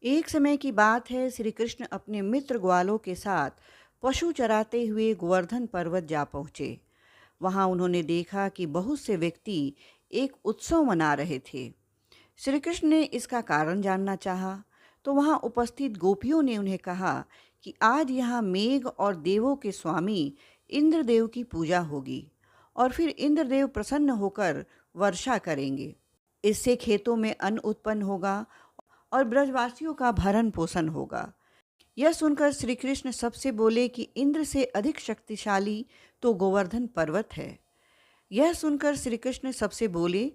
एक समय की बात है, श्री कृष्ण अपने मित्र ग्वालों के साथ पशु चराते हुए गोवर्धन पर्वत जा पहुँचे। वहाँ उन्होंने देखा कि बहुत से व्यक्ति एक उत्सव मना रहे थे। श्री कृष्ण ने इसका कारण जानना चाहा, तो वहाँ उपस्थित गोपियों ने उन्हें कहा कि आज यहाँ मेघ और देवों के स्वामी इंद्रदेव की पूजा होगी और फिर इंद्रदेव प्रसन्न होकर वर्षा करेंगे। इससे खेतों में अन्न उत्पन्न होगा और ब्रजवासियों का भरण पोषण होगा। यह सुनकर श्री कृष्ण सबसे बोले कि इंद्र से अधिक शक्तिशाली तो गोवर्धन पर्वत है। यह सुनकर श्री कृष्ण सबसे बोले,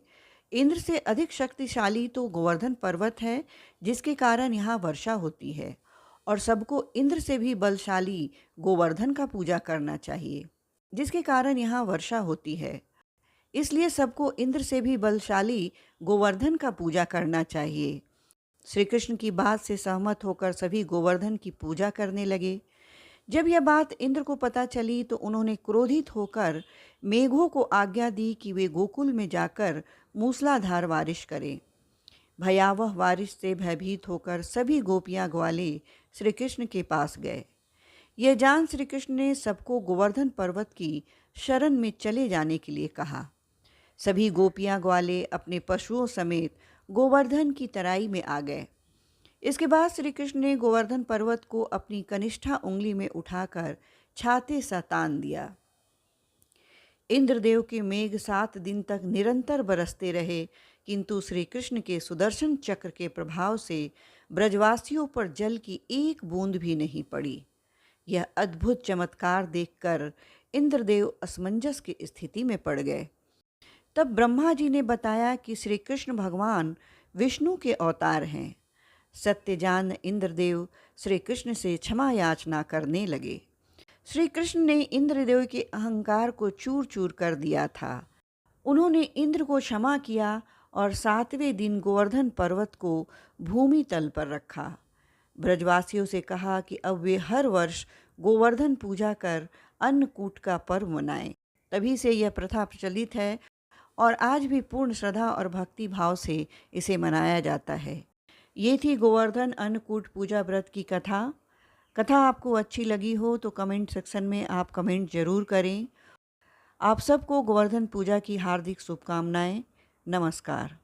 इंद्र से अधिक शक्तिशाली तो गोवर्धन पर्वत है, जिसके कारण यहाँ वर्षा होती है, और सबको इंद्र से भी बलशाली गोवर्धन का पूजा करना चाहिए, जिसके कारण यहाँ वर्षा होती है। इसलिए सबको इंद्र से भी बलशाली गोवर्धन का पूजा करना चाहिए। श्री कृष्ण की बात से सहमत होकर सभी गोवर्धन की पूजा करने लगे। जब यह बात इंद्र को पता चली तो उन्होंने क्रोधित होकर मेघों को आज्ञा दी कि वे गोकुल में जाकर मूसलाधार बारिश करें। भयावह बारिश से भयभीत होकर सभी गोपियां ग्वाले श्री कृष्ण के पास गए। यह जान श्री कृष्ण ने सबको गोवर्धन पर्वत की शरण में चले जाने के लिए कहा। सभी गोपियां ग्वाले अपने पशुओं समेत गोवर्धन की तराई में आ गए। इसके बाद श्री कृष्ण ने गोवर्धन पर्वत को अपनी कनिष्ठा उंगली में उठाकर छाते सा तान दिया। इंद्रदेव के मेघ 7 दिन तक निरंतर बरसते रहे, किंतु श्री कृष्ण के सुदर्शन चक्र के प्रभाव से ब्रजवासियों पर जल की एक बूंद भी नहीं पड़ी। यह अद्भुत चमत्कार देखकर इंद्रदेव असमंजस की स्थिति में पड़ गए। तब ब्रह्मा जी ने बताया कि श्री कृष्ण भगवान विष्णु के अवतार हैं। सत्यजान इंद्रदेव श्री कृष्ण से क्षमा याचना करने लगे। श्री कृष्ण ने इंद्रदेव के अहंकार को चूर चूर कर दिया था। उन्होंने इंद्र को क्षमा किया और 7वें दिन गोवर्धन पर्वत को भूमि तल पर रखा। ब्रजवासियों से कहा कि अब वे हर वर्ष गोवर्धन पूजा कर अन्नकूट का पर्व मनाएं। तभी से यह प्रथा प्रचलित है और आज भी पूर्ण श्रद्धा और भक्ति भाव से इसे मनाया जाता है। ये थी गोवर्धन अन्नकूट पूजा व्रत की कथा। कथा आपको अच्छी लगी हो तो कमेंट सेक्शन में आप कमेंट ज़रूर करें। आप सबको गोवर्धन पूजा की हार्दिक शुभकामनाएं। नमस्कार।